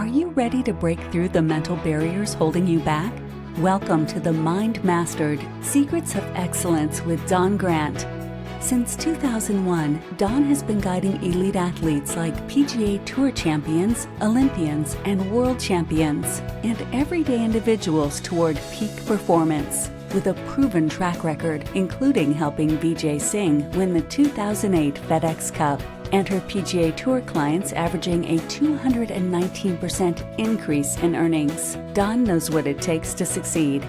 Are you ready to break through the mental barriers holding you back? Welcome to the Mind Mastered Secrets of Excellence with Dawn Grant. Since 2001, Dawn has been guiding elite athletes like PGA Tour champions, Olympians, and world champions, and everyday individuals toward peak performance. With a proven track record, including helping Vijay Singh win the 2008 FedEx Cup, and her PGA Tour clients averaging a 219% increase in earnings. Dawn knows what it takes to succeed.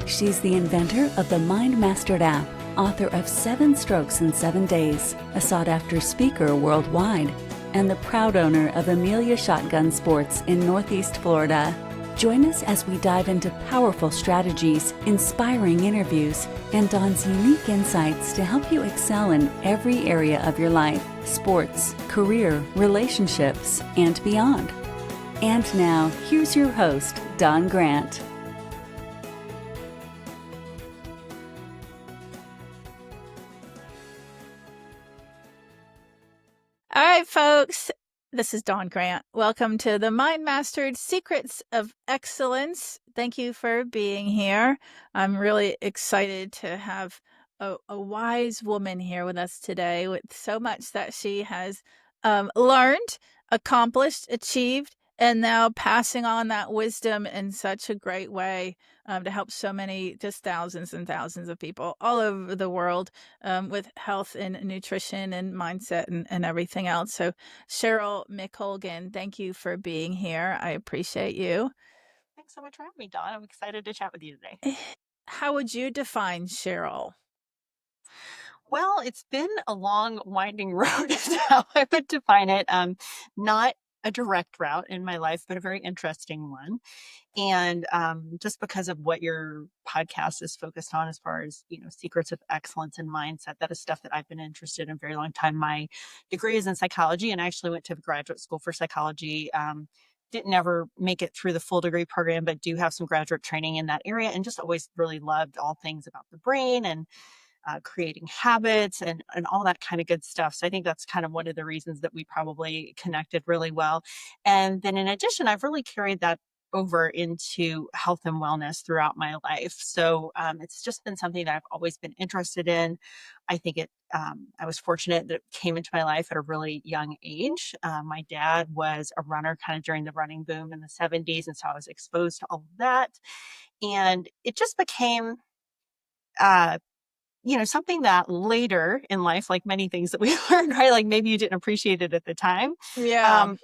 She's the inventor of the Mind Mastered app, author of 7 Strokes in 7 Days, a sought-after speaker worldwide, and the proud owner of Amelia Shotgun Sports in Northeast Florida. Join us as we dive into powerful strategies, inspiring interviews, and Dawn's unique insights to help you excel in every area of your life, sports, career, relationships, and beyond. And now, here's your host, Dawn Grant. All right, folks. This is Dawn Grant. Welcome to the Mind Mastered Secrets of Excellence. Thank you for being here. I'm really excited to have a wise woman here with us today with so much that she has learned, accomplished, achieved, and now passing on that wisdom in such a great way to help so many, just thousands and thousands of people all over the world with health and nutrition and mindset and everything else. So Cheryl McColgan, thank you for being here. I appreciate you. Thanks so much for having me, Dawn. I'm excited to chat with you today. How would you define Cheryl? Well, it's been a long, winding road is how I would define it. Not a direct route in my life, but a very interesting one. And just because of what your podcast is focused on as far as, secrets of excellence and mindset, that is stuff that I've been interested in a very long time. My degree is in psychology, and I actually went to graduate school for psychology. Didn't ever make it through the full degree program, but do have some graduate training in that area, and just always really loved all things about the brain and creating habits and all that kind of good stuff. So I think that's kind of one of the reasons that we probably connected really well. And then in addition, I've really carried that over into health and wellness throughout my life. So it's just been something that I've always been interested in. I think I was fortunate that it came into my life at a really young age. My dad was a runner kind of during the running boom in the 70s. And so I was exposed to all of that. And it just became, something that later in life, like many things that we learned, right? Like maybe you didn't appreciate it at the time. Yeah.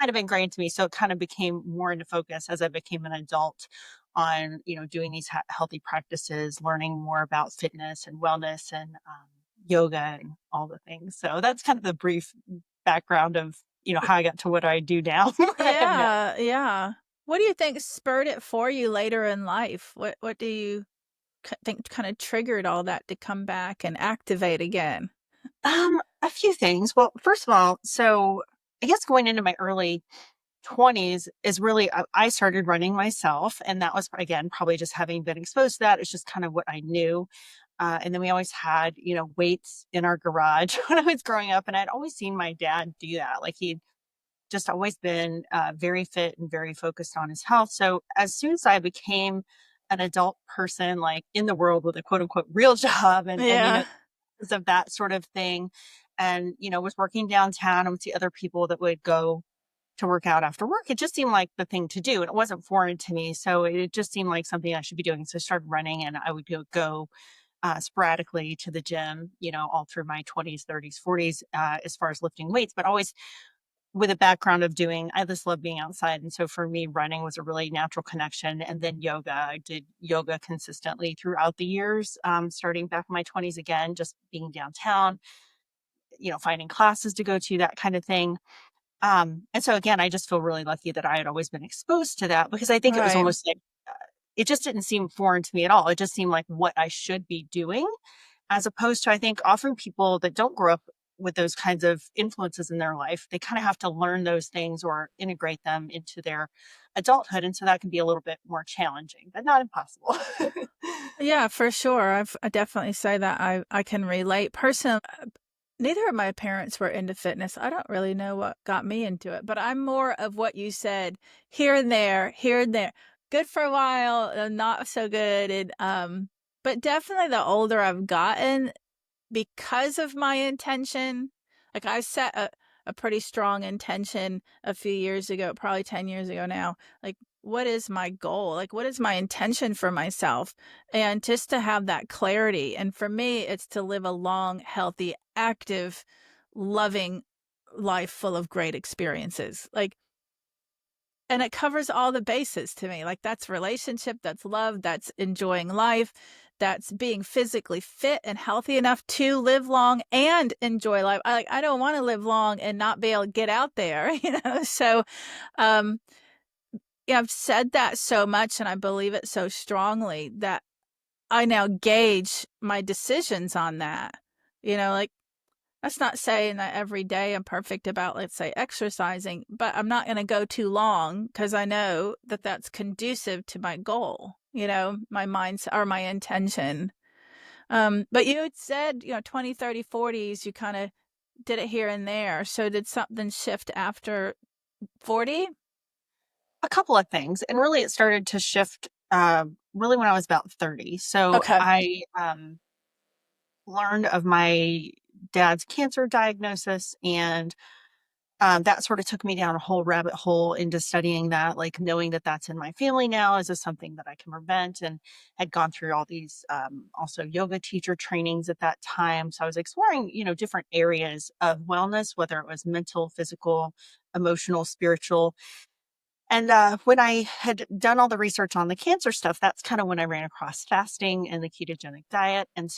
Kind of ingrained to me. So it kind of became more into focus as I became an adult on, doing these healthy practices, learning more about fitness and wellness and yoga and all the things. So that's kind of the brief background of, how I got to what I do now. Yeah. What do you think spurred it for you later in life? What do you think kind of triggered all that to come back and activate again? A few things. Well, first of all, so I guess going into my early 20s is really, I started running myself. And that was, again, probably just having been exposed to that. It's just kind of what I knew. And then we always had, weights in our garage when I was growing up. And I'd always seen my dad do that. Like he'd just always been very fit and very focused on his health. So as soon as I became an adult person, like in the world with a quote unquote real job and because of that sort of thing, and, was working downtown and would see other people that would go to work out after work, it just seemed like the thing to do. And it wasn't foreign to me. So it just seemed like something I should be doing. So I started running, and I would go sporadically to the gym, all through my 20s, 30s, 40s, as far as lifting weights, but always with a background of I just love being outside. And so for me, running was a really natural connection. And then yoga, I did yoga consistently throughout the years, starting back in my 20s again, just being downtown, finding classes to go to, that kind of thing. And so again, I just feel really lucky that I had always been exposed to that, because I think it was almost like, it just didn't seem foreign to me at all. It just seemed like what I should be doing, as opposed to, I think, often people that don't grow up with those kinds of influences in their life, they kind of have to learn those things or integrate them into their adulthood. And so that can be a little bit more challenging, but not impossible. Yeah, for sure. I definitely say that I can relate. Personally, Neither of my parents were into fitness. I don't really know what got me into it, but I'm more of what you said, here and there, here and there. Good for a while, not so good. But definitely the older I've gotten, because of my intention, like I set a pretty strong intention a few years ago, probably 10 years ago now. Like, what is my goal? Like, what is my intention for myself? And just to have that clarity. And for me, it's to live a long, healthy, active, loving life full of great experiences. Like, and it covers all the bases to me. Like, that's relationship, that's love, that's enjoying life, that's being physically fit and healthy enough to live long and enjoy life. I don't want to live long and not be able to get out there, So, yeah, I've said that so much and I believe it so strongly that I now gauge my decisions on that. Like, that's not saying that every day I'm perfect about, let's say, exercising, but I'm not going to go too long because I know that that's conducive to my goal, my mindset or my intention. But you had said, 20, 30, 40s, you kind of did it here and there. So did something shift after 40? A couple of things. And really, it started to shift really when I was about 30. So Okay. I learned of my dad's cancer diagnosis, and that sort of took me down a whole rabbit hole into studying that, like knowing that that's in my family now. Is this something that I can prevent? And had gone through all these also yoga teacher trainings at that time. So I was exploring, different areas of wellness, whether it was mental, physical, emotional, spiritual. And when I had done all the research on the cancer stuff, that's kind of when I ran across fasting and the ketogenic diet. And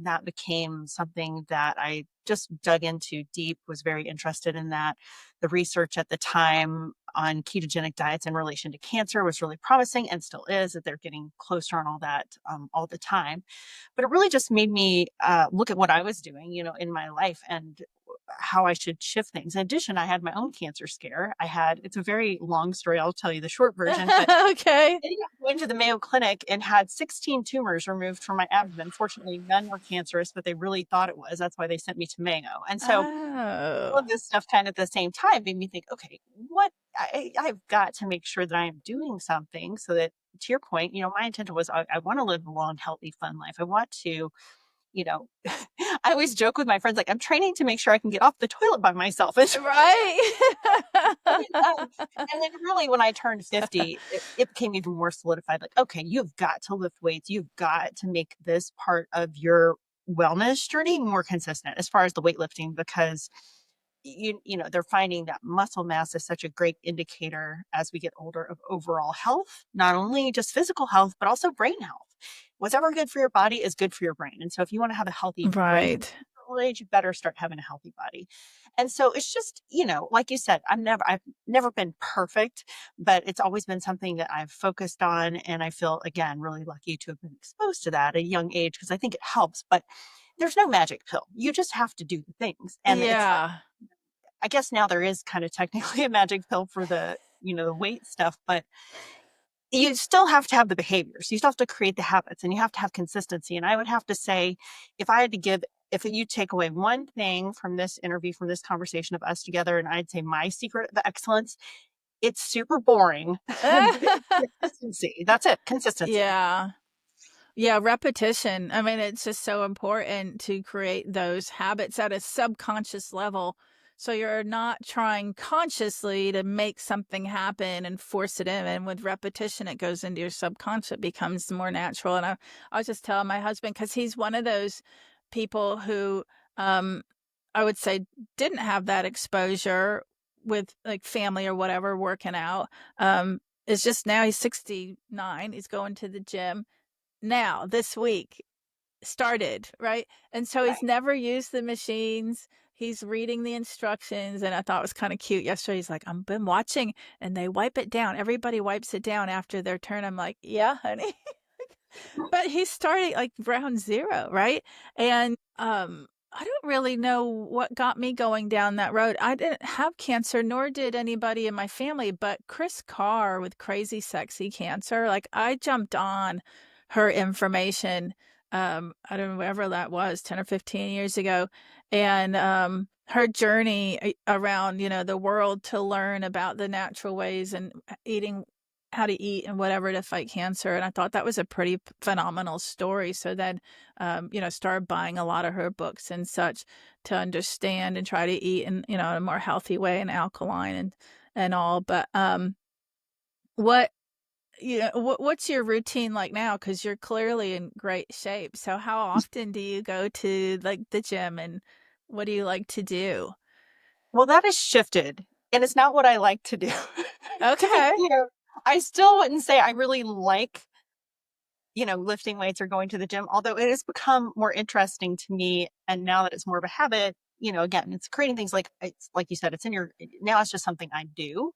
that became something that I just dug into deep, was very interested in that. The research at the time on ketogenic diets in relation to cancer was really promising and still is, that they're getting closer on all that all the time. But it really just made me look at what I was doing, in my life and how I should shift things. In addition, I had my own cancer scare. It's a very long story. I'll tell you the short version, but Okay. I went to the Mayo Clinic and had 16 tumors removed from my abdomen. Fortunately, none were cancerous, but they really thought it was. That's why they sent me to Mayo. And so all Oh, of this stuff kind of at the same time made me think, okay, I've got to make sure that I am doing something so that, to your point, my intention was I want to live a long, healthy, fun life. I want to, you know, I always joke with my friends, like, I'm training to make sure I can get off the toilet by myself. right. And then really when I turned 50, it became even more solidified. Like, okay, you've got to lift weights. You've got to make this part of your wellness journey more consistent as far as the weightlifting, because they're finding that muscle mass is such a great indicator as we get older of overall health, not only just physical health, but also brain health. Whatever good for your body is good for your brain. And so if you want to have a healthy brain Right. old age, you better start having a healthy body. And so it's just, like you said, I've never been perfect, but it's always been something that I've focused on. And I feel, again, really lucky to have been exposed to that at a young age, because I think it helps. But there's no magic pill. You just have to do the things. And it's like, Yeah. I guess now there is kind of technically a magic pill for the weight stuff, but you still have to have the behaviors. You still have to create the habits, and you have to have consistency. And I would have to say, if you take away one thing from this interview, from this conversation of us together, and I'd say my secret of excellence, it's super boring. Consistency. That's it. Consistency. Yeah. Yeah, repetition. I mean, it's just so important to create those habits at a subconscious level. So you're not trying consciously to make something happen and force it in. And with repetition, it goes into your subconscious, it becomes more natural. And I was just telling my husband, because he's one of those people who I would say didn't have that exposure with like family or whatever working out. It's just now he's 69. He's going to the gym now this week started, right? And so he's Right. never used the machines. He's reading the instructions, and I thought it was kind of cute yesterday. He's like, I've been watching, and they wipe it down. Everybody wipes it down after their turn. I'm like, yeah, honey. But he's starting like ground zero, right? And I don't really know what got me going down that road. I didn't have cancer, nor did anybody in my family, but Chris Carr with Crazy Sexy Cancer, like I jumped on her information I don't know, wherever that was, 10 or 15 years ago. And her journey around, the world to learn about the natural ways and eating, how to eat and whatever to fight cancer. And I thought that was a pretty phenomenal story. So then, started buying a lot of her books and such to understand and try to eat in, a more healthy way and alkaline and all. But what what's your routine like now? Because you're clearly in great shape. So how often do you go to like the gym and what do you like to do? Well, that has shifted, and it's not what I like to do. To be Okay. clear, I still wouldn't say I really like, lifting weights or going to the gym, although it has become more interesting to me. And now that it's more of a habit, again, it's creating things like it's like you said, now it's just something I do.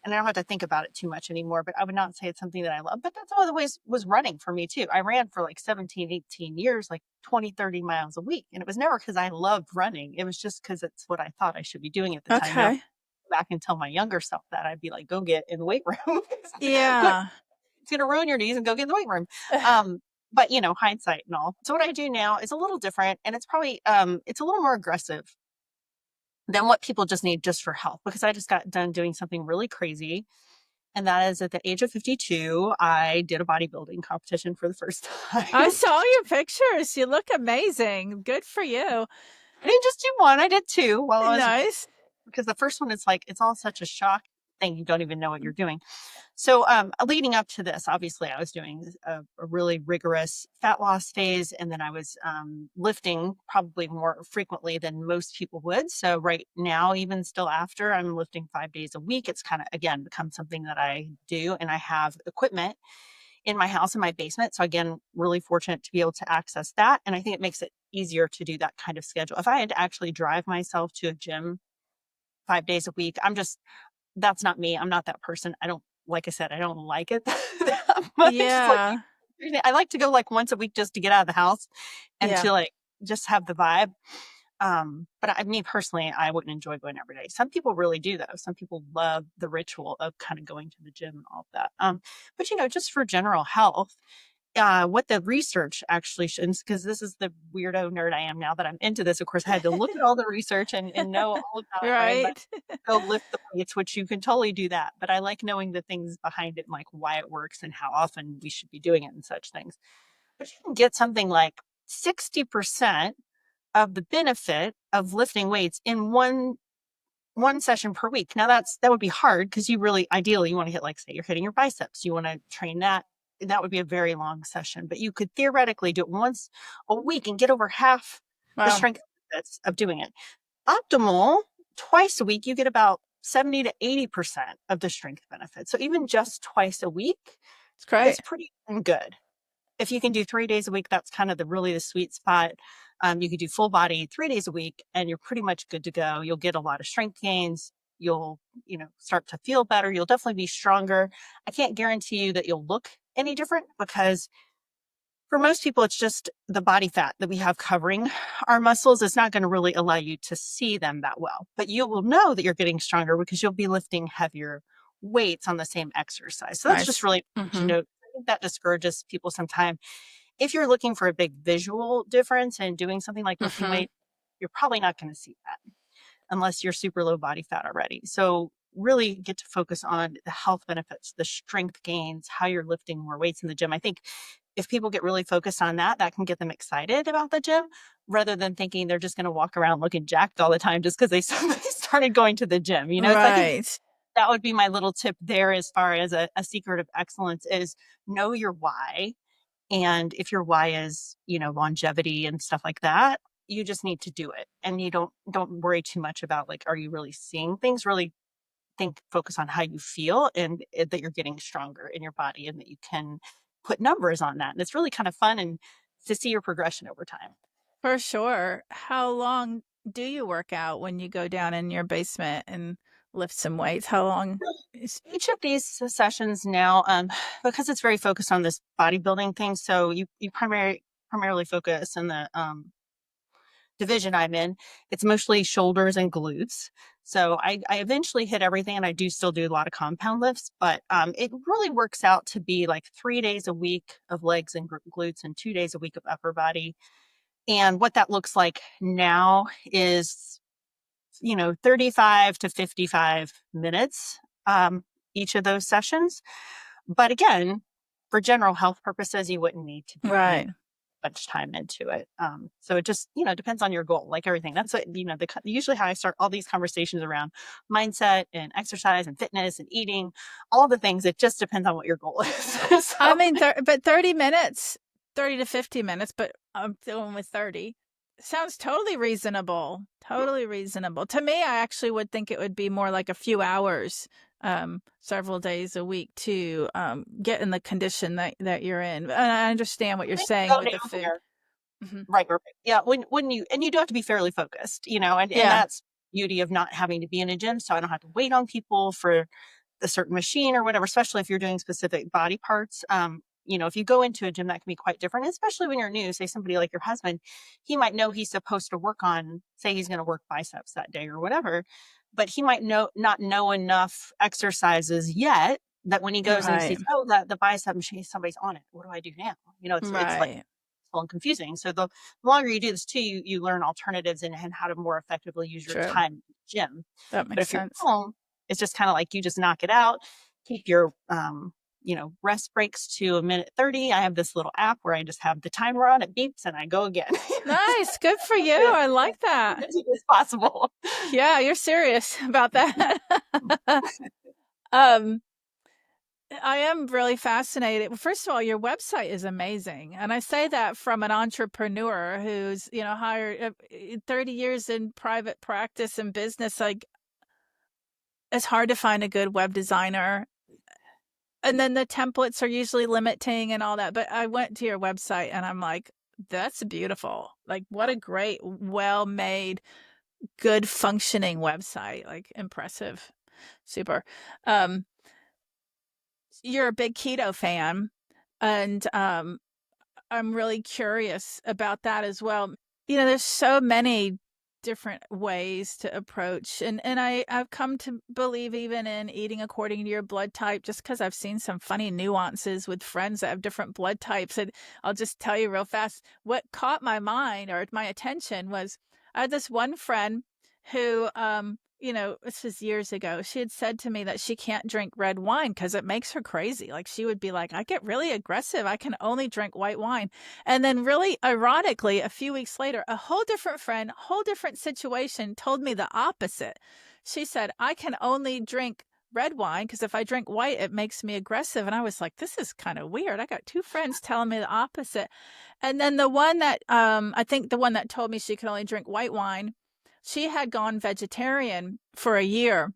And I don't have to think about it too much anymore, but I would not say it's something that I love. But that's one of the ways was running for me too. I ran for like 17, 18 years, like 20, 30 miles a week. And it was never because I loved running. It was just because it's what I thought I should be doing at the time. Now, Okay. back and tell my younger self that, I'd be like, go get in the weight room. Quit. Yeah. It's going to ruin your knees and go get in the weight room. But hindsight and all. So what I do now is a little different, and it's probably, it's a little more aggressive than what people just need just for health, because I just got done doing something really crazy. And that is at the age of 52, I did a bodybuilding competition for the first time. I saw your pictures. You look amazing. Good for you. I didn't just do one, I did two while I was, Nice. because the first one, it's all such a shock thing. You don't even know what you're doing. So leading up to this, obviously, I was doing a really rigorous fat loss phase, and then I was lifting probably more frequently than most people would. So right now, even still after, I'm lifting 5 days a week. It's kind of, again, become something that I do, and I have equipment in my house in my basement. So again, really fortunate to be able to access that. And I think it makes it easier to do that kind of schedule. If I had to actually drive myself to a gym 5 days a week, that's not me. I'm not that person. Like I said, I don't like it that much. Like, Yeah. I like to go like once a week just to get out of the house and Yeah. to like just have the vibe. But me personally, I wouldn't enjoy going every day. Some people really do though. Some people love the ritual of kind of going to the gym and all of that. But just for general health, what the research actually shows, because this is the weirdo nerd I am now that I'm into this. Of course, I had to look at all the research and know all about it, right? But Right. go lift the weights, which you can totally do that. But I like knowing the things behind it and like why it works and how often we should be doing it and such things. But you can get something like 60% of the benefit of lifting weights in one session per week. Now that would be hard because ideally you want to hit, like, say you're hitting your biceps, you want to train that. That would be a very long session, but you could theoretically do it once a week and get over half the Wow. strength benefits of doing it. Optimal, twice a week, you get about 70 to 80% of the strength benefits. So even just twice a week It's great. is pretty good. If you can do 3 days a week, that's kind of the sweet spot. You could do full body 3 days a week and you're pretty much good to go. You'll get a lot of strength gains. You'll, start to feel better. You'll definitely be stronger. I can't guarantee you that you'll look any different, because for most people, it's just the body fat that we have covering our muscles. It's not going to really allow you to see them that well, but you will know that you're getting stronger because you'll be lifting heavier weights on the same exercise. So that's just Nice. really important to Mm-hmm. note. I think that discourages people sometimes. If you're looking for a big visual difference and doing something like lifting Mm-hmm. weight, you're probably not going to see that unless you're super low body fat already. So really get to focus on the health benefits, the strength gains, how you're lifting more weights in the gym. I think if people get really focused on that, that can get them excited about the gym rather than thinking they're just going to walk around looking jacked all the time just because they started going to the gym. So I think Right. that would be my little tip there as far as a secret of excellence is know your why. And if your why is, longevity and stuff like that, you just need to do it. And you don't worry too much about, like, are you really seeing things? Really focus on how you feel and that you're getting stronger in your body and that you can put numbers on that. And it's really kind of fun and to see your progression over time. For sure. How long do you work out when you go down in your basement and lift some weights? How long is Each of these sessions now, because it's very focused on this bodybuilding thing, so you primarily focus in the division I'm in. It's mostly shoulders and glutes. So I eventually hit everything, and I do still do a lot of compound lifts, but it really works out to be like 3 days a week of legs and glutes and 2 days a week of upper body. And what that looks like now is, 35 to 55 minutes, each of those sessions. But again, for general health purposes, you wouldn't need to, Right. much time into it. So it just, depends on your goal, like everything. That's what, usually how I start all these conversations around mindset and exercise and fitness and eating, all the things. It just depends on what your goal is. I So, mean, but 30 minutes, 30 to 50 minutes, but I'm dealing with 30. Sounds totally reasonable. Totally reasonable. To me, I actually would think it would be more like a few hours, several days a week to get in the condition that you're in. And I understand what you're when you saying go with down the food. there, Hmm. right. Yeah. When you do have to be fairly focused, and Yeah. that's beauty of not having to be in a gym. So I don't have to wait on people for a certain machine or whatever, especially if you're doing specific body parts. If you go into a gym, that can be quite different, especially when you're new. Say somebody like your husband, he might know he's supposed to work on, say he's going to work biceps that day or whatever, but he might not know enough exercises yet that when he goes and he Right. sees, oh, that the bicep machine, somebody's on it. What do I do now? It's like Right. and confusing. So the longer you do this too, you learn alternatives and how to more effectively use your True. time in the gym. That But makes if you're sense. home, it's just kind of like you just knock it out, keep your rest breaks to a minute 30. I have this little app where I just have the timer on, it beeps and I go again. Nice. Good for you. As I like that. busy as possible. Yeah, you're serious about that. um, I am really fascinated. Well, first of all, your website is amazing. And I say that from an entrepreneur who's, hired 30 years in private practice and business. Like, it's hard to find a good web designer. And then the templates are usually limiting and all that. But I went to your website and I'm like, that's beautiful. Like, what a great, well made, good functioning website. Like, impressive. Super. Um, you're a big keto fan. And I'm really curious about that as well. There's so many different ways to approach, and I've come to believe even in eating according to your blood type, just because I've seen some funny nuances with friends that have different blood types. And I'll just tell you real fast, what caught my mind or my attention was I had this one friend who this was years ago. She had said to me that she can't drink red wine because it makes her crazy. Like, she would be like, I get really aggressive. I can only drink white wine. And then, really ironically, a few weeks later, a whole different friend, whole different situation, told me the opposite. She said, I can only drink red wine because if I drink white, it makes me aggressive. And I was like, this is kind of weird. I got two friends telling me the opposite. And then the one that, I think the one that told me she could only drink white wine, she had gone vegetarian for a year.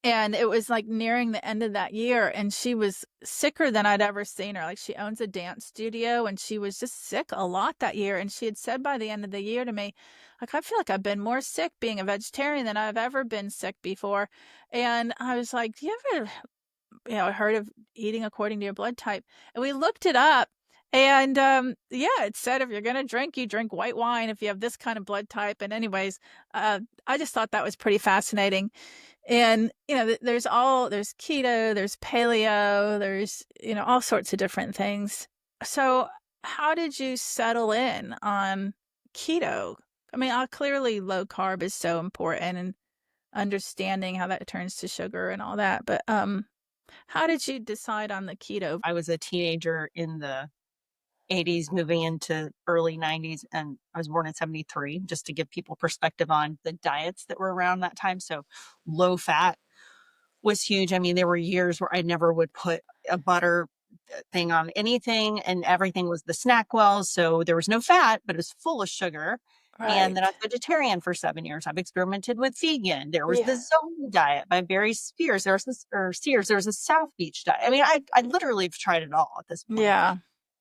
And it was like nearing the end of that year, and she was sicker than I'd ever seen her. Like, she owns a dance studio, and she was just sick a lot that year. And she had said by the end of the year to me, like, I feel like I've been more sick being a vegetarian than I've ever been sick before. And I was like, do you ever, heard of eating according to your blood type? And we looked it up. And yeah, it said if you're going to drink, you drink white wine if you have this kind of blood type. And anyways, I just thought that was pretty fascinating. And, there's keto, there's paleo, there's, all sorts of different things. So how did you settle in on keto? I mean, clearly low carb is so important, and understanding how that turns to sugar and all that. But how did you decide on the keto? I was a teenager in the 80s moving into early 90s, and I was born in 73, just to give people perspective on the diets that were around that time. So low fat was huge. I mean, there were years where I never would put a butter thing on anything, and everything was the snack wells. So there was no fat, but it was full of sugar. And then I Right. was vegetarian for 7 years. I've experimented with vegan. There was the Yeah. Zoe diet by Barry Spears. There was this, or Sears. There was a South Beach diet. I mean, I literally have tried it all at this point. Yeah.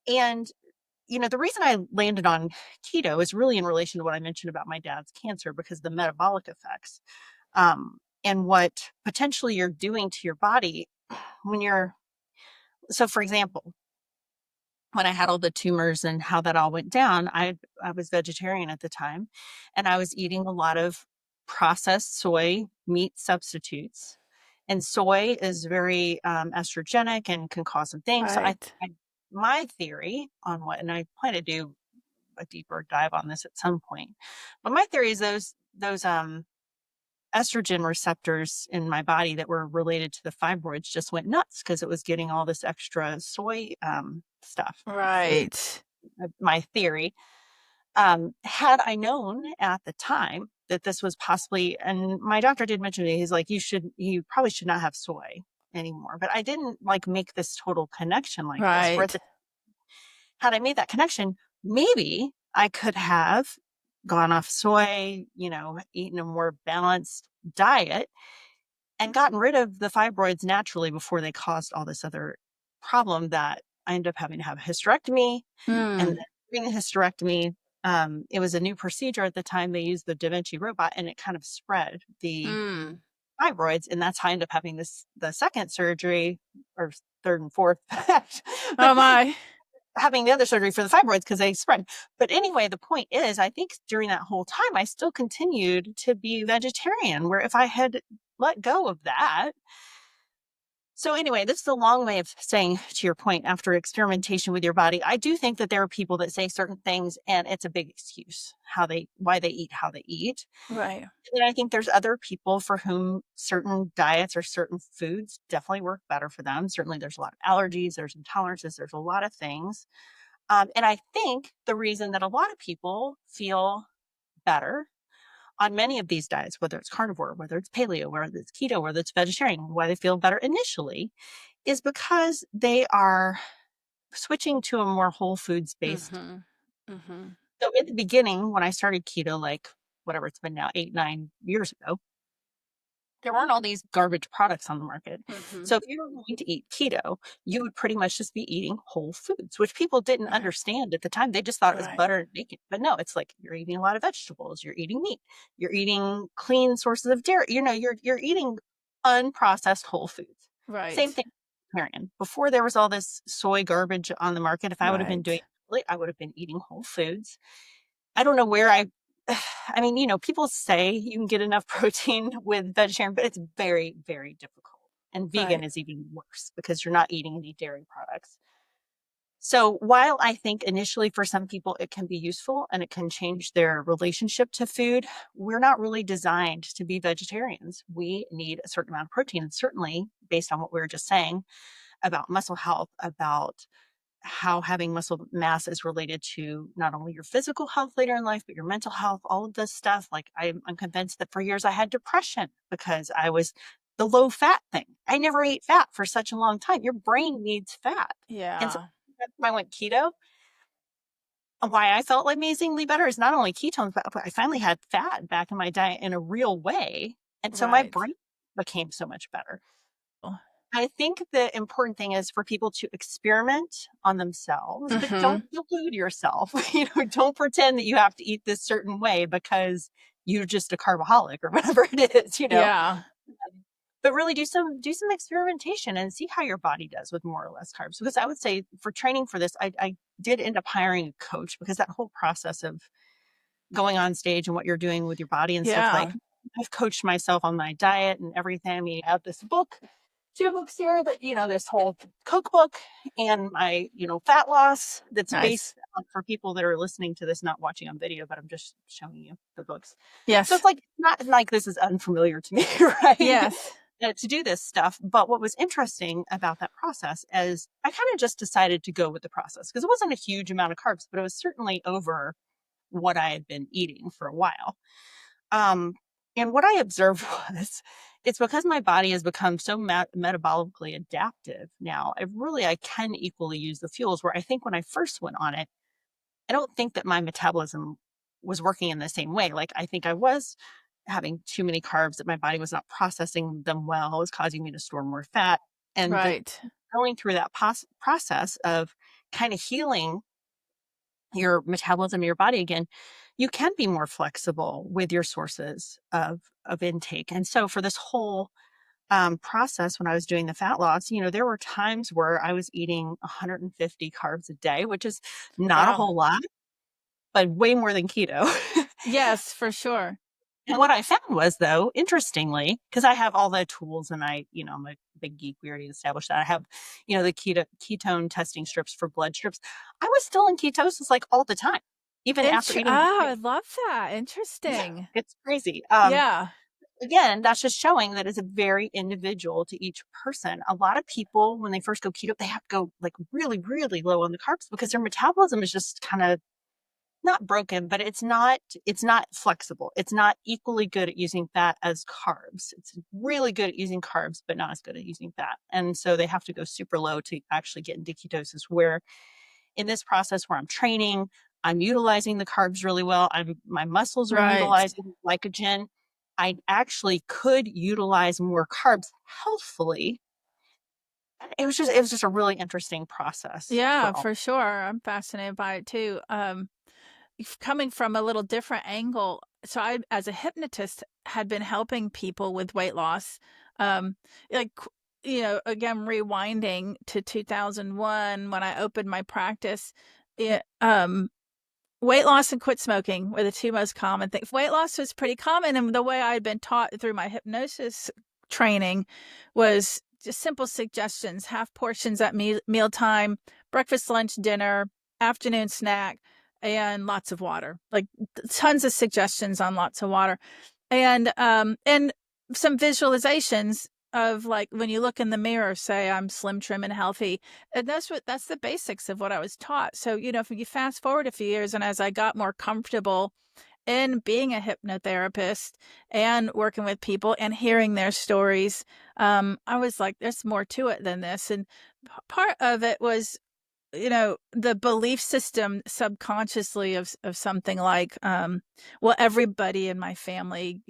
And the reason I landed on keto is really in relation to what I mentioned about my dad's cancer, because the metabolic effects, and what potentially you're doing to your body when so for example, when I had all the tumors and how that all went down, I was vegetarian at the time, and I was eating a lot of processed soy meat substitutes. And soy is very estrogenic and can cause some things. So Right. my theory on what, and I plan to do a deeper dive on this at some point, but my theory is those estrogen receptors in my body that were related to the fibroids just went nuts because it was getting all this extra soy stuff. Right. My theory. Had I known at the time that this was possibly, and my doctor did mention to me, he's like, you probably should not have soy anymore. But I didn't like make this total connection like this. Where Right. had I made that connection, maybe I could have gone off soy, eaten a more balanced diet and gotten rid of the fibroids naturally before they caused all this other problem that I ended up having to have a hysterectomy. And Mm. then during the hysterectomy, it was a new procedure at the time. They used the Da Vinci robot, and it kind of spread the Mm. fibroids, and that's how I ended up having the second surgery, or third and fourth, but Oh my. having the other surgery for the fibroids because they spread. But anyway, the point is, I think during that whole time, I still continued to be vegetarian, where if I had let go of that. So anyway, this is a long way of saying, to your point, after experimentation with your body, I do think that there are people that say certain things and it's a big excuse why they eat how they eat. Right. And I think there's other people for whom certain diets or certain foods definitely work better for them. Certainly there's a lot of allergies, there's intolerances, there's a lot of things. And I think the reason that a lot of people feel better on many of these diets, whether it's carnivore, whether it's paleo, whether it's keto, whether it's vegetarian, why they feel better initially is because they are switching to a more whole foods based. Mhm. Mhm. So in the beginning, when I started keto, like whatever it's been now, 8, 9 years ago, there weren't all these garbage products on the market. Mhm. So if you were going to eat keto, you would pretty much just be eating whole foods, which people didn't Right. understand at the time. They just thought it was Right. butter and bacon. But no, it's like you're eating a lot of vegetables, you're eating meat, you're eating clean sources of dairy. You're eating unprocessed whole foods. Same Right. thing with vegetarian. Before there was all this soy garbage on the market, if I would have been doing Right. it, I would have been eating whole foods. I don't know where I mean, people say you can get enough protein with vegetarian, but it's very, very difficult. And vegan Right. is even worse because you're not eating any dairy products. So while I think initially for some people it can be useful and it can change their relationship to food, we're not really designed to be vegetarians. We need a certain amount of protein. And certainly based on what we were just saying about muscle health, about how having muscle mass is related to not only your physical health later in life, but your mental health, all of this stuff. Like I'm convinced that for years I had depression because I was the low fat thing. I never ate fat for such a long time. Your brain needs fat. And so Yeah. when I went keto, why I felt amazingly better is not only ketones, but I finally had fat back in my diet in a real way. And so my Right. brain became so much better. Oh. I think the important thing is for people to experiment on themselves, but don't Mhm. delude yourself. Don't pretend that you have to eat this certain way because you're just a carboholic or whatever it is. Yeah. But really do some experimentation and see how your body does with more or less carbs. Because I would say for training for this, I did end up hiring a coach because that whole process of going on stage and what you're doing with your body and stuff, like Yeah. I've coached myself on my diet and everything. I mean, I have this book, two books here, but this whole cookbook and my, fat loss that's Nice. based on, for people that are listening to this, not watching on video, but I'm just showing you the books. So Yes. it's like, not like this is unfamiliar to me, right? Yes. To do this stuff. But what was interesting about that process is I kind of just decided to go with the process because it wasn't a huge amount of carbs, but it was certainly over what I had been eating for a while. Um, and what I observed was it's because my body has become so metabolically adaptive now. I can equally use the fuels where I think when I first went on it, I don't think that my metabolism was working in the same way. Like I think I was having too many carbs that my body was not processing them well. It was causing me to store more fat. And that Right. going through that process of kind of healing your metabolism, your body again, you can be more flexible with your sources of intake. And so for this whole process, when I was doing the fat loss, there were times where I was eating 150 carbs a day, which is not a Wow. whole lot, but way more than keto. Yes, for sure. And what I found was, though, interestingly, because I have all the tools and I'm a big geek. We already established that. I have, the ketone testing strips for blood strips. I was still in ketosis like all the time, even after eating. I love that. Yeah, Interesting. it's crazy. Yeah. Again, that's just showing that it's a very individual to each person. A lot of people, when they first go keto, they have to go like really, really low on the carbs because their metabolism is just kind of not broken, but it's not flexible. It's not equally good at using fat as carbs. It's really good at using carbs, but not as good at using fat. And so they have to go super low to actually get into ketosis, where in this process where I'm training, I'm utilizing the carbs really well. My muscles are Right. utilizing glycogen. I actually could utilize more carbs healthfully. It was just a really interesting process Yeah, for all. for sure. I'm fascinated by it too. Coming from a little different angle. So I, as a hypnotist, had been helping people with weight loss. Um, like, again, rewinding to 2001 when I opened my practice, weight loss and quit smoking were the two most common things. Weight loss was pretty common, and the way I had been taught through my hypnosis training was just simple suggestions: half portions at mealtime, breakfast, lunch, dinner, afternoon snack, and lots of water. Like tons of suggestions on lots of water, and some visualizations of like when you look in the mirror, say I'm slim, trim, and healthy. And that's the basics of what I was taught. So, if you fast forward a few years, and as I got more comfortable in being a hypnotherapist and working with people and hearing their stories, I was like, there's more to it than this. And part of it was, the belief system subconsciously of something like, well, everybody in my family,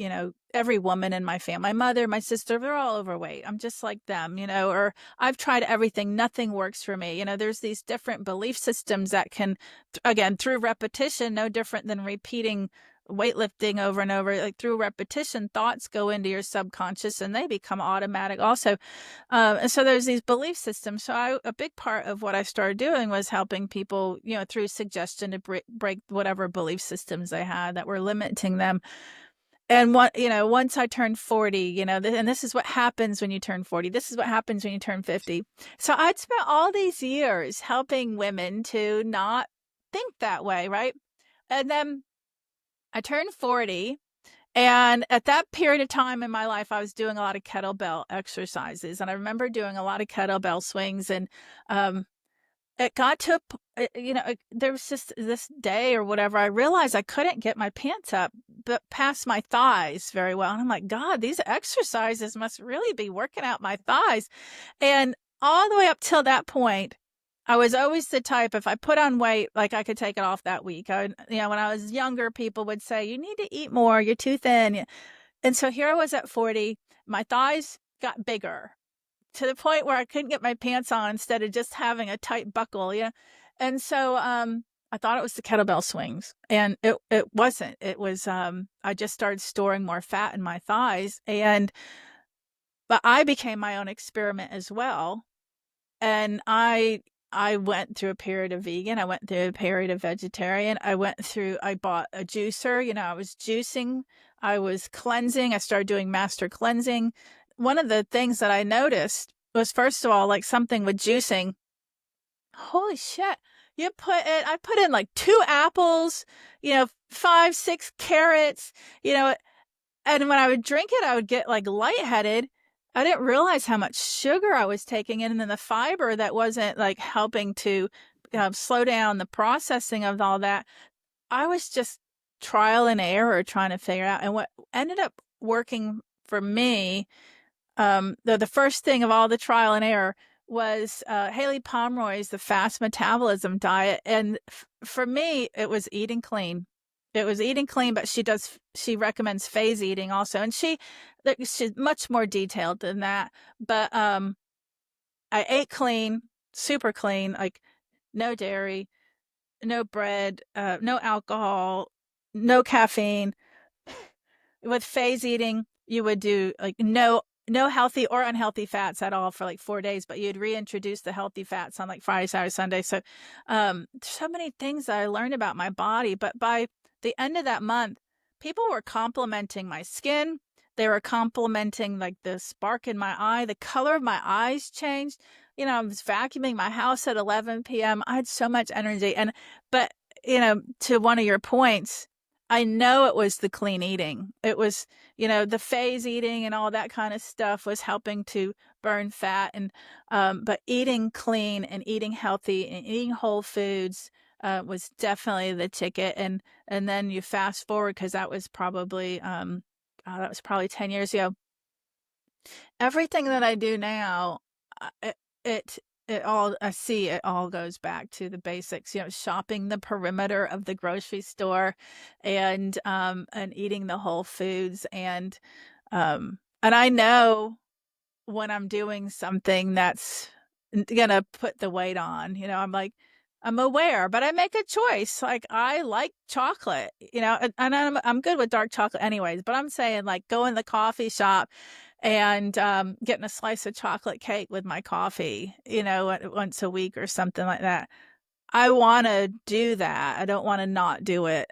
every woman in my family, my mother, my sister, they're all overweight. I'm just like them, or I've tried everything. Nothing works for me. There's these different belief systems that can, again, through repetition, no different than repeating weightlifting over and over, like through repetition, thoughts go into your subconscious and they become automatic also. And so there's these belief systems. So a big part of what I started doing was helping people, through suggestion to break whatever belief systems they had that were limiting them. And once I turned 40, and this is what happens when you turn 40. This is what happens when you turn 50. So I'd spent all these years helping women to not think that way, right? And then I turned 40. And at that period of time in my life, I was doing a lot of kettlebell exercises. And I remember doing a lot of kettlebell swings. And it got to, there was just this day or whatever, I realized I couldn't get my pants up but past my thighs very well. And I'm like, God, these exercises must really be working out my thighs. And all the way up till that point, I was always the type, if I put on weight, like I could take it off that week. When I was younger, people would say, you need to eat more, you're too thin. And so here I was at 40, my thighs got bigger to the point where I couldn't get my pants on instead of just having a tight buckle. Yeah. And so I thought it was the kettlebell swings, and it wasn't. It was I just started storing more fat in my thighs, but I became my own experiment as well. And I went through a period of vegan. I went through a period of vegetarian. I bought a juicer. I was juicing. I was cleansing. I started doing master cleansing. One of the things that I noticed was, first of all, like something with juicing. Holy shit. I put in like 2 apples, 5, 6 carrots, and when I would drink it, I would get like lightheaded. I didn't realize how much sugar I was taking in, and then the fiber that wasn't like helping to slow down the processing of all that. I was just trial and error trying to figure out. And what ended up working for me, the first thing of all the trial and error was Haley Pomeroy's The Fast Metabolism Diet. And for me, it was eating clean. It was eating clean, but she recommends phase eating also. And she's much more detailed than that. But I ate clean, super clean, like no dairy, no bread, no alcohol, no caffeine. With phase eating, you would do like no healthy or unhealthy fats at all for like 4 days, but you'd reintroduce the healthy fats on like Friday, Saturday, Sunday. So so many things that I learned about my body. But by the end of that month, people were complimenting my skin. They were complimenting like the spark in my eye. The color of my eyes changed. I was vacuuming my house at 11 p.m. I had so much energy. But, to one of your points, I know it was the clean eating. It was, the phase eating and all that kind of stuff was helping to burn fat. But eating clean and eating healthy and eating whole foods was definitely the ticket. And then you fast forward, because that was probably 10 years ago. Everything that I do now, it all, I see it all goes back to the basics, shopping the perimeter of the grocery store and eating the whole foods. And I know when I'm doing something that's gonna put the weight on, I'm like, I'm aware, but I make a choice. Like, I like chocolate, and I'm good with dark chocolate anyways, but I'm saying, like, go in the coffee shop and getting a slice of chocolate cake with my coffee, once a week or something like that. I want to do that. I don't want to not do it.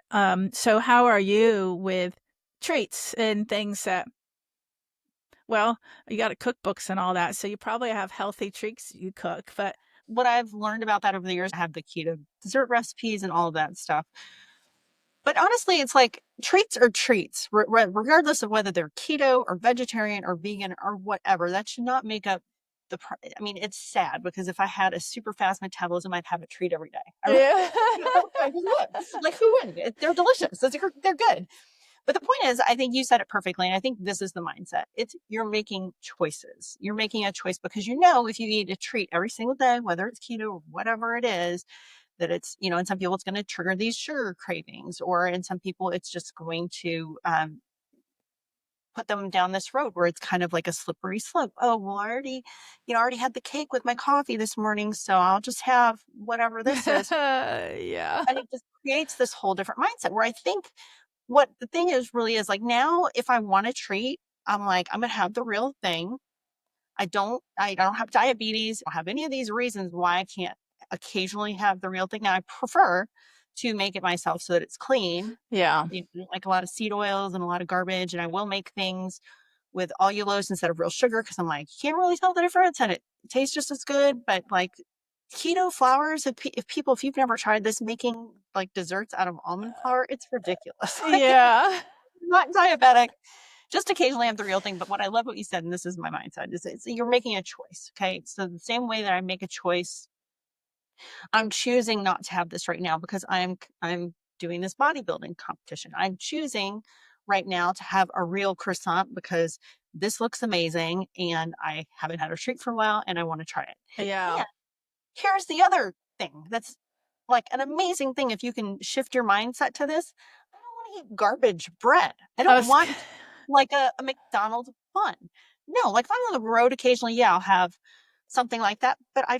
So how are you with treats and things that, well, you got cookbooks and all that, so you probably have healthy treats you cook, but What I've learned about that over the years, I have the keto dessert recipes and all of that stuff. But honestly, it's like treats are treats, regardless of whether they're keto or vegetarian or vegan or whatever. That should not make up I mean, it's sad because if I had a super fast metabolism, I'd have a treat every day. yeah. I just would. Like, who wouldn't? They're delicious. They're good. But the point is, I think you said it perfectly. And I think this is the mindset. You're making choices. You're making a choice because if you eat a treat every single day, whether it's keto or whatever it is, that it's, in some people, it's going to trigger these sugar cravings, or in some people, it's just going to put them down this road where it's kind of like a slippery slope. Oh, well, I already had the cake with my coffee this morning, so I'll just have whatever this is. Yeah. And it just creates this whole different mindset where I think what the thing is really is like, now, if I want a treat, I'm like, I'm going to have the real thing. I don't have diabetes. I don't have any of these reasons why I can't occasionally have the real thing. Now, I prefer to make it myself so that it's clean. Yeah. Like a lot of seed oils and a lot of garbage. And I will make things with allulose instead of real sugar, because I'm like, you can't really tell the difference, and it tastes just as good. But like keto flours, if you've never tried this, making like desserts out of almond flour, it's ridiculous. Like, Yeah. I'm not diabetic. Just occasionally have the real thing. But what I love what you said, and this is my mindset, is you're making a choice. Okay. So the same way that I make a choice, I'm choosing not to have this right now because I'm doing this bodybuilding competition. I'm choosing right now to have a real croissant because this looks amazing and I haven't had a treat for a while and I want to try it. Yeah. And here's the other thing that's like an amazing thing if you can shift your mindset to this. I don't want to eat garbage bread. I don't want like a McDonald's bun. No, like if I'm on the road occasionally, yeah, I'll have something like that, but I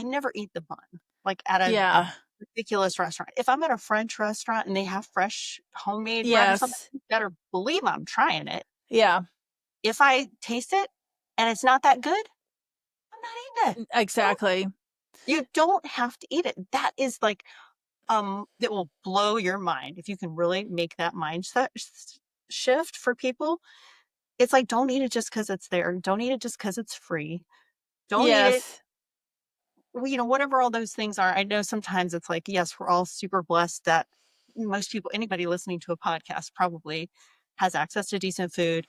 never eat the bun like at a Yeah. ridiculous restaurant. If I'm at a French restaurant and they have fresh homemade bread or something, Yes. you better believe I'm trying it. Yeah. If I taste it and it's not that good, I'm not eating it. Exactly. You don't have to eat it. That is like, that will blow your mind if you can really make that mindset shift for people. It's like, don't eat it just because it's there. Don't eat it just because it's free. Don't eat it. Yes. Whatever all those things are. I know sometimes it's like, yes, we're all super blessed that most people, anybody listening to a podcast probably has access to decent food,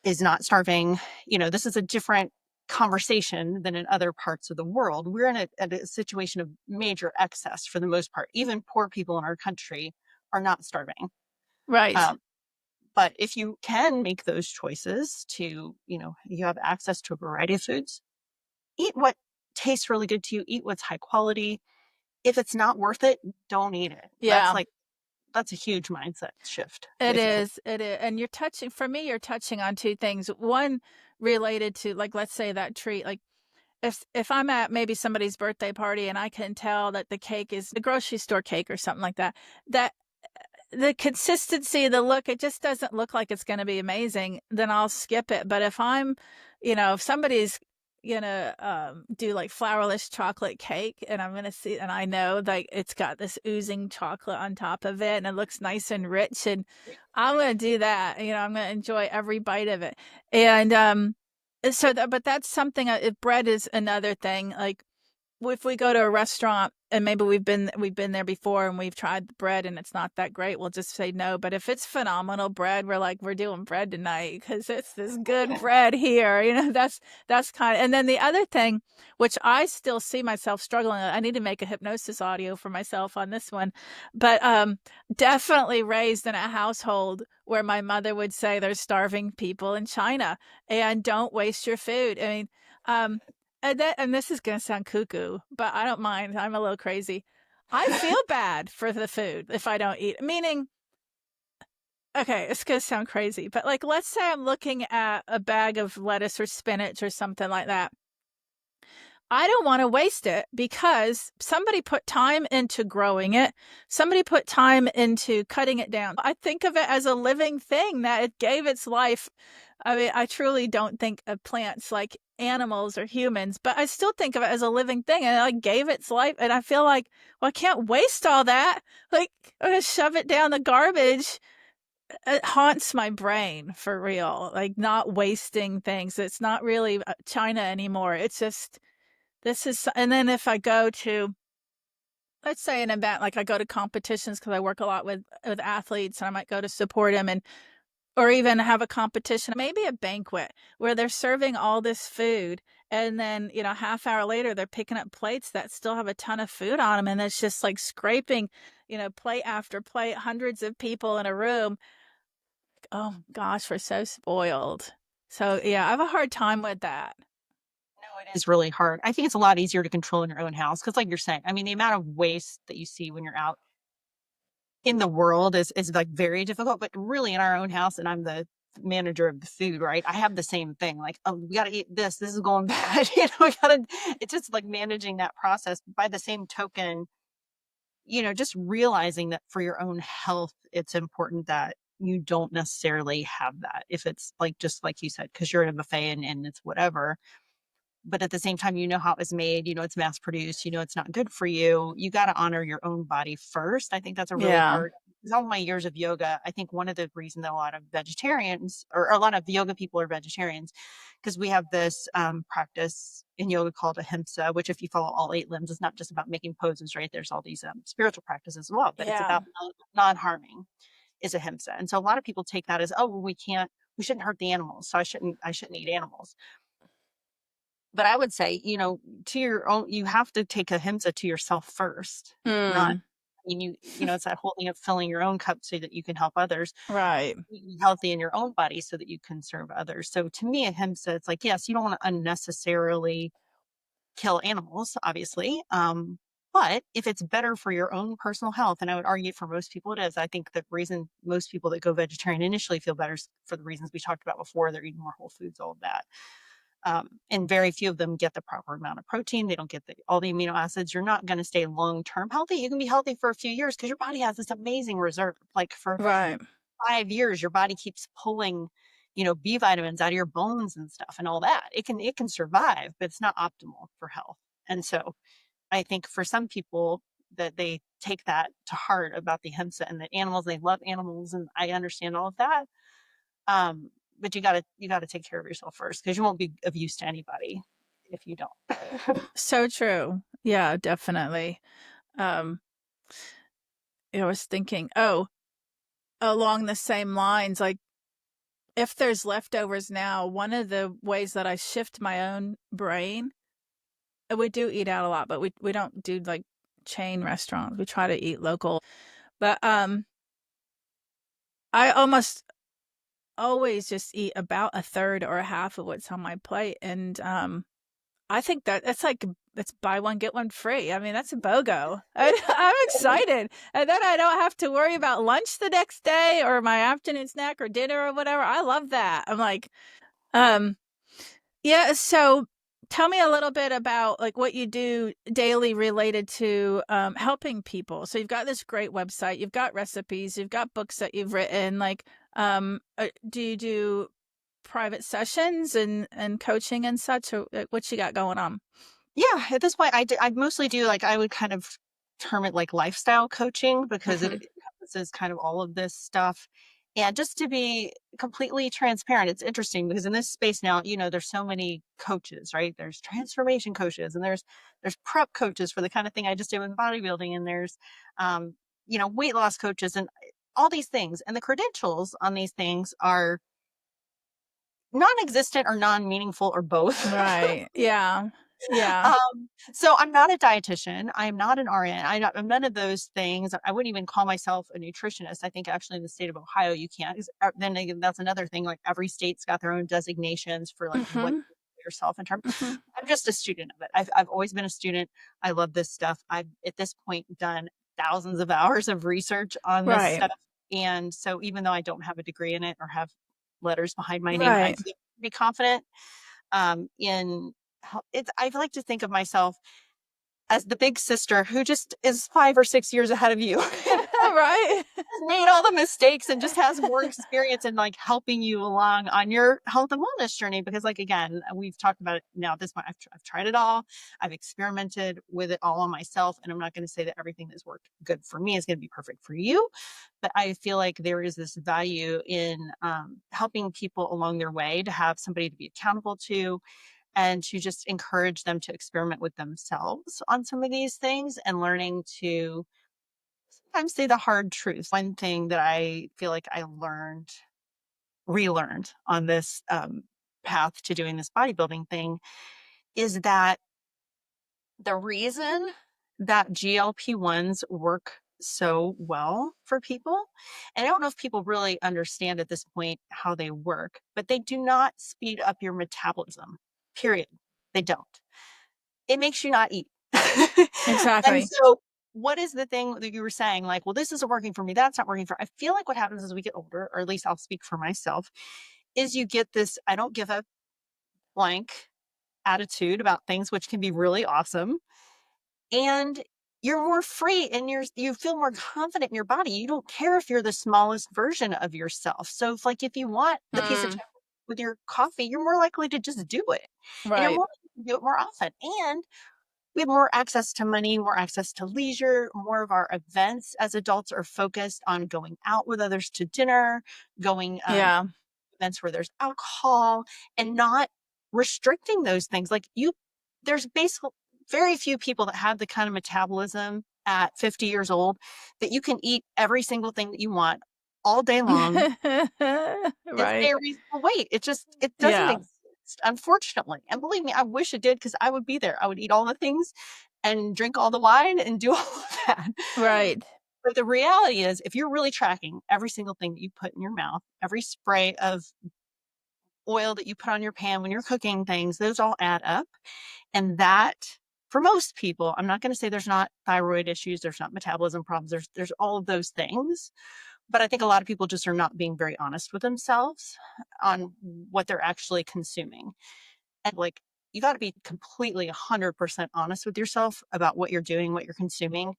is not starving. This is a different conversation than in other parts of the world. We're in a situation of major excess for the most part. Even poor people in our country are not starving. Right. But if you can make those choices you have access to a variety of foods, eat what tastes really good to you, eat what's high quality. If it's not worth it, don't eat it. Yeah. That's a huge mindset shift. It if you can. is. It is. And you're touching on two things. One related to, like, let's say that treat, like if I'm at maybe somebody's birthday party and I can tell that the cake is the grocery store cake or something like that, that the consistency, the look, it just doesn't look like it's going to be amazing, then I'll skip it. But if somebody's do like flourless chocolate cake, and I'm gonna see, and I know like it's got this oozing chocolate on top of it, and it looks nice and rich, and I'm gonna do that. I'm gonna enjoy every bite of it, and but that's something. If bread is another thing, like if we go to a restaurant and maybe we've been there before and we've tried the bread and it's not that great, we'll just say no. But if it's phenomenal bread, we're like, we're doing bread tonight because it's this good bread here. That's kind of. And then the other thing, which I still see myself struggling, I need to make a hypnosis audio for myself on this one, but definitely raised in a household where my mother would say there's starving people in China and don't waste your food. I mean, and this is going to sound cuckoo, but I don't mind. I'm a little crazy. I feel bad for the food if I don't eat. Meaning, okay, it's going to sound crazy, but like, let's say I'm looking at a bag of lettuce or spinach or something like that. I don't want to waste it because somebody put time into growing it. Somebody put time into cutting it down. I think of it as a living thing that it gave its life. I mean, I truly don't think of plants like animals or humans, but I still think of it as a living thing, and it like gave its life. And I feel like, well, I can't waste all that. Like, I'm gonna shove it down the garbage. It haunts my brain for real. Like, not wasting things. It's not really China anymore. It's just and then if I go to, let's say an event, like I go to competitions because I work a lot with athletes, and I might go to support them, or even have a competition, maybe a banquet where they're serving all this food. And then, half hour later, they're picking up plates that still have a ton of food on them. And it's just like scraping, plate after plate, hundreds of people in a room. Oh gosh, we're so spoiled. So yeah, I have a hard time with that. No, it is really hard. I think it's a lot easier to control in your own house because, like you're saying, I mean, the amount of waste that you see when you're out in the world is like very difficult, but really in our own house, and I'm the manager of the food, right? I have the same thing. Like, oh, we got to eat this. This is going bad. We got to, it's just like managing that process. By the same token, just realizing that for your own health, it's important that you don't necessarily have that. If it's like, just like you said, because you're at a buffet and it's whatever, but at the same time, how it was made, it's mass produced, it's not good for you. You got to honor your own body first. I think that's a really Yeah. hard, with all my years of yoga, I think one of the reasons that a lot of vegetarians or a lot of yoga people are vegetarians, because we have this practice in yoga called ahimsa, which if you follow all 8 limbs, it's not just about making poses, right? There's all these spiritual practices as well, but it's Yeah. about non-harming is ahimsa. And so a lot of people take that as, oh, well, we shouldn't hurt the animals. So I shouldn't eat animals. But I would say, to your own, you have to take ahimsa to yourself first, not, Mm, I mean, it's that whole thing of filling your own cup so that you can help others, right. be healthy in your own body so that you can serve others. So to me, ahimsa, it's like, yes, you don't want to unnecessarily kill animals, obviously. But if it's better for your own personal health, and I would argue for most people it is, I think the reason most people that go vegetarian initially feel better is for the reasons we talked about before. They're eating more whole foods, all of that. And very few of them get the proper amount of protein. They don't get all the amino acids. You're not going to stay long-term healthy. You can be healthy for a few years because your body has this amazing reserve. Like for Right. 5 years, your body keeps pulling, B vitamins out of your bones and stuff and all that. It can survive, but it's not optimal for health. And so I think for some people that they take that to heart about the HIMSA and the animals, they love animals, and I understand all of that. But you gotta take care of yourself first because you won't be of use to anybody if you don't. So true. Yeah, definitely. Um, I was thinking, along the same lines, like if there's leftovers now, one of the ways that I shift my own brain, we do eat out a lot, but we don't do like chain restaurants. We try to eat local. But I almost always just eat about a third or a half of what's on my plate. And I think that it's buy one, get one free. I mean, that's a BOGO. I'm excited. And then I don't have to worry about lunch the next day or my afternoon snack or dinner or whatever. I love that. I'm like, yeah. So tell me a little bit about like what you do daily related to helping people. So you've got this great website, you've got recipes, you've got books that you've written. Like, do you do private sessions and coaching and such? Or what you got going on? Yeah, at this point, I mostly do like I would kind of term it like lifestyle coaching because it Hmm. encompasses kind of all of this stuff. And just to be completely transparent, it's interesting because in this space now, there's so many coaches, right? There's transformation coaches and there's prep coaches for the kind of thing I just did with bodybuilding, and there's um, weight loss coaches and all these things. And the credentials on these things are non-existent or non-meaningful or both. Right. Yeah. Yeah. So I'm not a dietitian. I'm not an RN. I'm none of those things. I wouldn't even call myself a nutritionist. I think actually in the state of Ohio, you can't. Then again, that's another thing. Like every state's got their own designations for like what Hmm. you call yourself in terms. Hmm. I'm just a student of it. I've always been a student. I love this stuff. I've at this point done thousands of hours of research on this Right. stuff. And so even though I don't have a degree in it or have letters behind my name, I Right. feel pretty confident in it's I like to think of myself as the big sister who just is 5 or 6 years ahead of you and Right. made all the mistakes and just has more experience in like helping you along on your health and wellness journey. Because like, again, we've talked about it now at this point. I've tried it all. I've experimented with it all on myself. And I'm not going to say that everything that's worked good for me is going to be perfect for you. But I feel like there is this value in helping people along their way to have somebody to be accountable to and to just encourage them to experiment with themselves on some of these things and learning to sometimes say the hard truth. One thing that I feel like I relearned on this path to doing this bodybuilding thing is that the reason that GLP-1s work so well for people, and I don't know if people really understand at this point how they work, but they do not speed up your metabolism, period. They don't. It makes you not eat. And Exactly. so what is the thing that you were saying? Like, well, this isn't working for me. That's not working for. I feel like what happens as we get older, or at least I'll speak for myself, is you get this I don't give a blank attitude about things, which can be really awesome. And you're more free and you feel more confident in your body. You don't care if you're the smallest version of yourself. So if you want the piece of Mm. chocolate with your coffee, you're more likely to just do it. And you're Right. more likely to do it more often. And we have more access to money, more access to leisure. More of our events as adults are focused on going out with others to dinner, going Yeah. events where there's alcohol, and not restricting those things. There's basically very few people that have the kind of metabolism at 50 years old that you can eat every single thing that you want all day long and stay Right. a reasonable weight. It doesn't Yeah. exist, unfortunately. And believe me, I wish it did because I would be there. I would eat all the things and drink all the wine and do all of that. Right. But the reality is, if you're really tracking every single thing that you put in your mouth, every spray of oil that you put on your pan when you're cooking things, those all add up. And that, for most people, I'm not going to say there's not thyroid issues, there's not metabolism problems, there's all of those things. But I think a lot of people just are not being very honest with themselves on what they're actually consuming. And like, you got to be completely 100% honest with yourself about what you're doing, what you're consuming.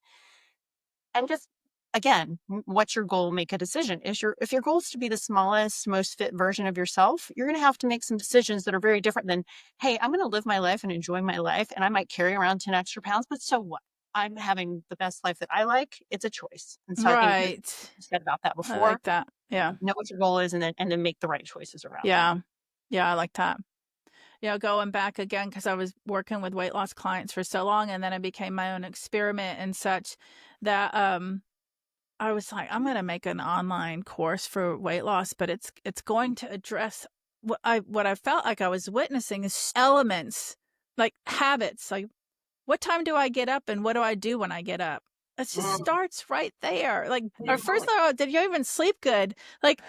And just, again, what's your goal? Make a decision. If your goal is to be the smallest, most fit version of yourself, you're going to have to make some decisions that are very different than, hey, I'm going to live my life and enjoy my life. And I might carry around 10 extra pounds, but so what? I'm having the best life that I like. It's a choice. And so I think you Right. said about that I before. like that. Yeah. Know what your goal is and then make the right choices around that. Yeah. Yeah. I like that. Going back again, because I was working with weight loss clients for so long, and then I became my own experiment and such that I was like, I'm going to make an online course for weight loss, but it's going to address what I felt like I was witnessing is elements, like habits, like what time do I get up and what do I do when I get up? It just starts right there. Like, our first thought, did you even sleep good? Like,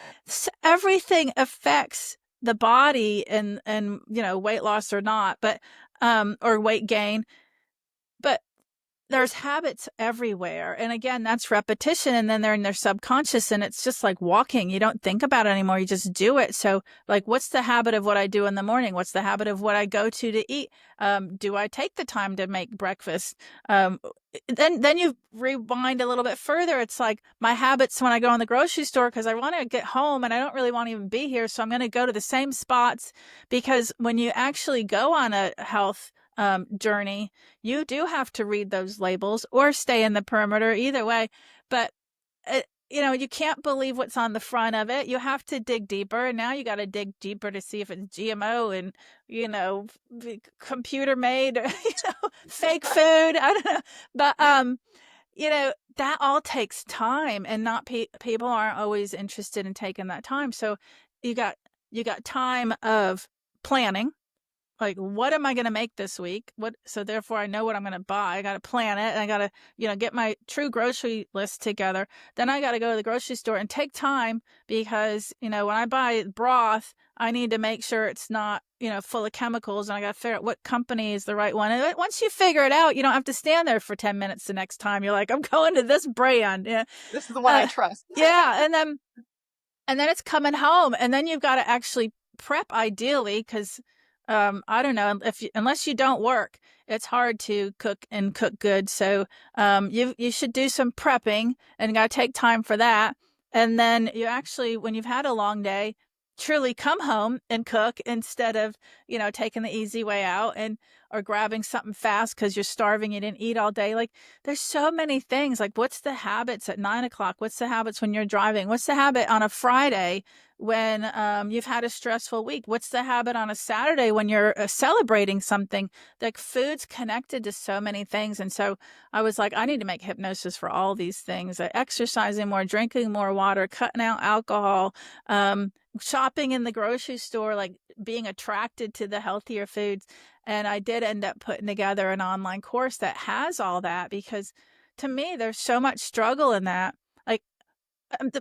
everything affects the body and weight loss or not, but or weight gain. But there's habits everywhere. And again, that's repetition. And then they're in their subconscious, and it's just like walking. You don't think about it anymore. You just do it. So like, what's the habit of what I do in the morning? What's the habit of what I go to eat? Do I take the time to make breakfast? Then you rewind a little bit further. It's like my habits when I go in the grocery store, because I want to get home and I don't really want to even be here. So I'm going to go to the same spots, because when you actually go on a health journey, you do have to read those labels or stay in the perimeter, either way. But you can't believe what's on the front of it. You have to dig deeper, and now you got to dig deeper to see if it's GMO and computer made, fake food. I don't know, but that all takes time, and not people aren't always interested in taking that time. So you got time of planning, like, what am I going to make this week? So therefore I know what I'm going to buy. I got to plan it, and I got to, get my true grocery list together. Then I got to go to the grocery store and take time, because, when I buy broth, I need to make sure it's not, full of chemicals, and I got to figure out what company is the right one. And once you figure it out, you don't have to stand there for 10 minutes the next time. You're like, I'm going to this brand. Yeah. This is the one I trust. Yeah. And then it's coming home, and then you've got to actually prep, ideally, because I don't know, unless you don't work, it's hard to cook good. So you should do some prepping, and got to take time for that. And then you actually, when you've had a long day, truly come home and cook, instead of taking the easy way out, and or grabbing something fast because you're starving, you didn't eat all day. Like, there's so many things. Like, what's the habits at 9 o'clock? What's the habits when you're driving? What's the habit on a Friday when you've had a stressful week? What's the habit on a Saturday when you're celebrating something? Like, food's connected to so many things. And so I was like, I need to make hypnosis for all these things: exercising more, drinking more water, cutting out alcohol, shopping in the grocery store, like being attracted to the healthier foods. And I did end up putting together an online course that has all that, because to me, there's so much struggle in that. Like,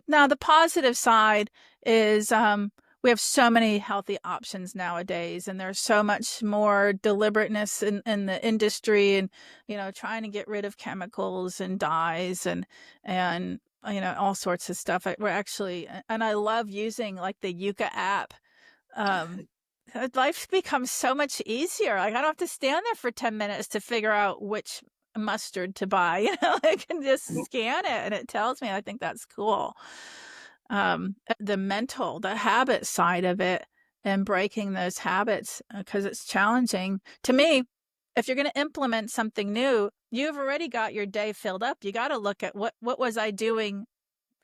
now the positive side is we have so many healthy options nowadays, and there's so much more deliberateness in the industry, and trying to get rid of chemicals and dyes and all sorts of stuff. We're actually, and I love using like the Yuka app. Life becomes so much easier. Like, I don't have to stand there for 10 minutes to figure out which mustard to buy. I can just scan it and it tells me. I think that's cool. The habit side of it, and breaking those habits, because it's challenging. To me, if you're going to implement something new, you've already got your day filled up. You got to look at what was I doing?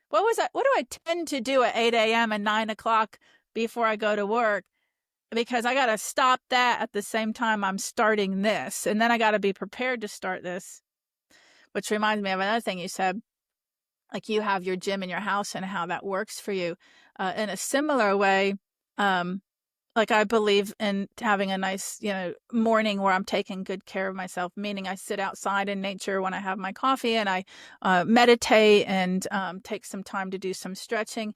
What do I tend to do at 8 a.m. and 9 o'clock before I go to work? Because I got to stop that at the same time I'm starting this. And then I got to be prepared to start this, which reminds me of another thing you said. Like, you have your gym in your house and how that works for you. In a similar way, like, I believe in having a nice, morning where I'm taking good care of myself, meaning I sit outside in nature when I have my coffee, and I meditate and take some time to do some stretching.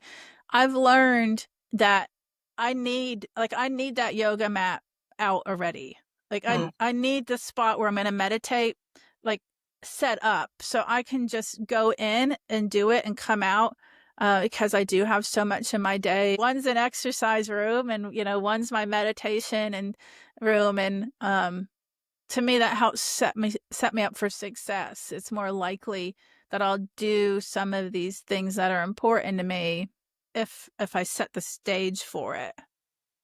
I've learned that I need that yoga mat out already. Like, I need the spot where I'm going to meditate, like, set up, so I can just go in and do it and come out. Because I do have so much in my day. One's an exercise room, and one's my meditation and room. And to me, that helps set me up for success. It's more likely that I'll do some of these things that are important to me if I set the stage for it.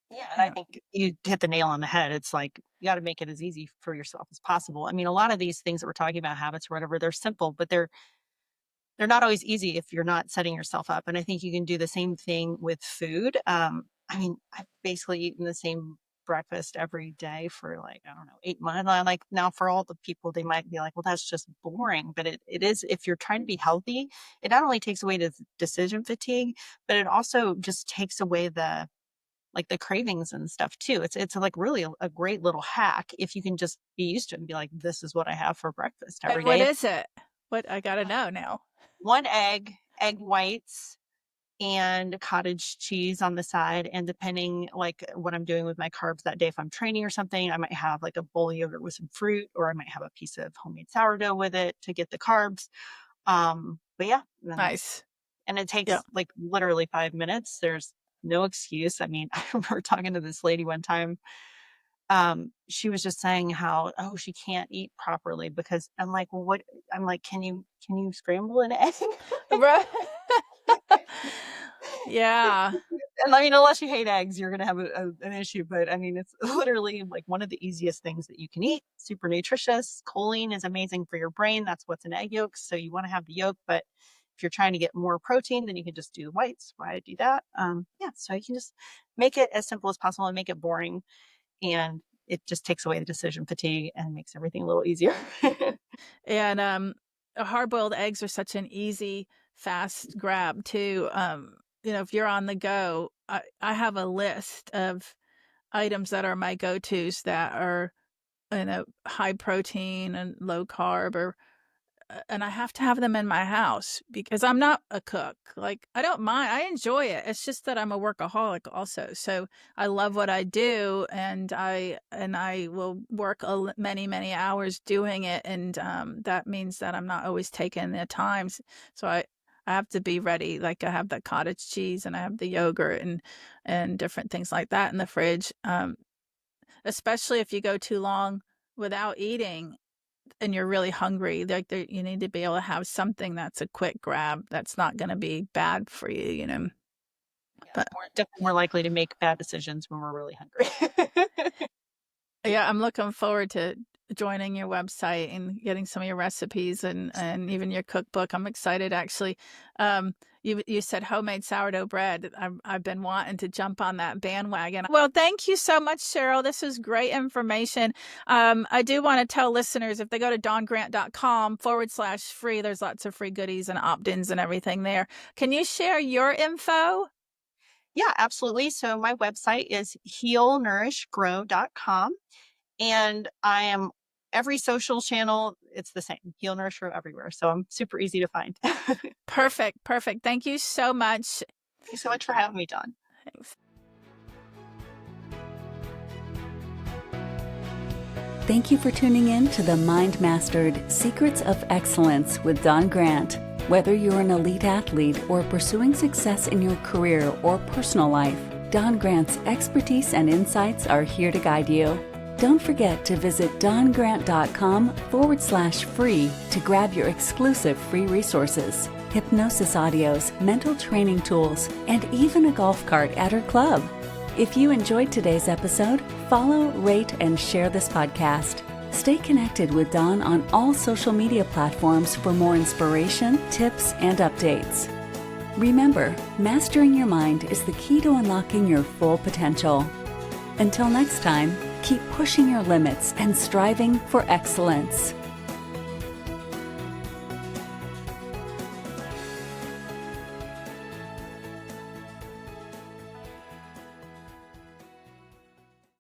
Yeah, and I think you hit the nail on the head. It's like, you got to make it as easy for yourself as possible. I mean, a lot of these things that we're talking about, habits or whatever, they're simple, but they're not always easy if you're not setting yourself up. And I think you can do the same thing with food. I mean, I've basically eaten the same breakfast every day for, like, I don't know, 8 months. Like, now, for all the people, they might be like, well, that's just boring. But it is, if you're trying to be healthy, it not only takes away the decision fatigue, but it also just takes away the cravings and stuff too. It's like really a great little hack if you can just be used to it and be like, this is what I have for breakfast every And what day. is it? What, I gotta know now. One egg whites, and cottage cheese on the side. And depending like what I'm doing with my carbs that day, if I'm training or something, I might have like a bowl of yogurt with some fruit, or I might have a piece of homemade sourdough with it to get the carbs. But yeah, Nice. and it Yeah. takes like literally 5 minutes. There's no excuse. I mean, I remember talking to this lady one time. She was just saying how, oh, she can't eat properly because I'm like, well, what? I'm like, can you scramble an egg? Right. Yeah. And I mean, unless you hate eggs, you're gonna have an issue. But I mean, it's literally like one of the easiest things that you can eat. Super nutritious. Choline is amazing for your brain. That's what's in egg yolks. So you want to have the yolk, but if you're trying to get more protein, then you can just do the whites. Why do that? Yeah. So you can just make it as simple as possible and make it boring, and it just takes away the decision fatigue and makes everything a little easier. And hard-boiled eggs are such an easy, fast grab too. If you're on the go, I have a list of items that are my go-tos that are, high protein and low carb, and I have to have them in my house because I'm not a cook. Like, I don't mind. I enjoy it. It's just that I'm a workaholic also. So I love what I do, and I will work many, many hours doing it. And that means that I'm not always taking the times. So I have to be ready. Like, I have the cottage cheese and I have the yogurt and different things like that in the fridge. Especially if you go too long without eating and you're really hungry, like, you need to be able to have something that's a quick grab that's not going to be bad for you. Yeah, But we're definitely more likely to make bad decisions when we're really hungry. yeah, I'm looking forward to joining your website and getting some of your recipes and even your cookbook. I'm excited actually. You said homemade sourdough bread. I've been wanting to jump on that bandwagon. Well, thank you so much, Cheryl. This is great information. I do want to tell listeners, if they go to dongrant.com/free, there's lots of free goodies and opt-ins and everything there. Can you share your info? Yeah, absolutely. So my website is healnourishgrow.com, and I am every social channel. It's the same, Heal Nourish Grow everywhere. So I'm super easy to find. Thank Perfect. Perfect. Thank you so much. you so much for having me, Dawn. Thanks. Thank you for tuning in to the Mind Mastered Secrets of Excellence with Dawn Grant. Whether you're an elite athlete or pursuing success in your career or personal life, Dawn Grant's expertise and insights are here to guide you. Don't forget to visit dongrant.com/free to grab your exclusive free resources, hypnosis audios, mental training tools, and even a golf cart at her club. If you enjoyed today's episode, follow, rate, and share this podcast. Stay connected with Dawn on all social media platforms for more inspiration, tips, and updates. Remember, mastering your mind is the key to unlocking your full potential. Until next time, keep pushing your limits and striving for excellence.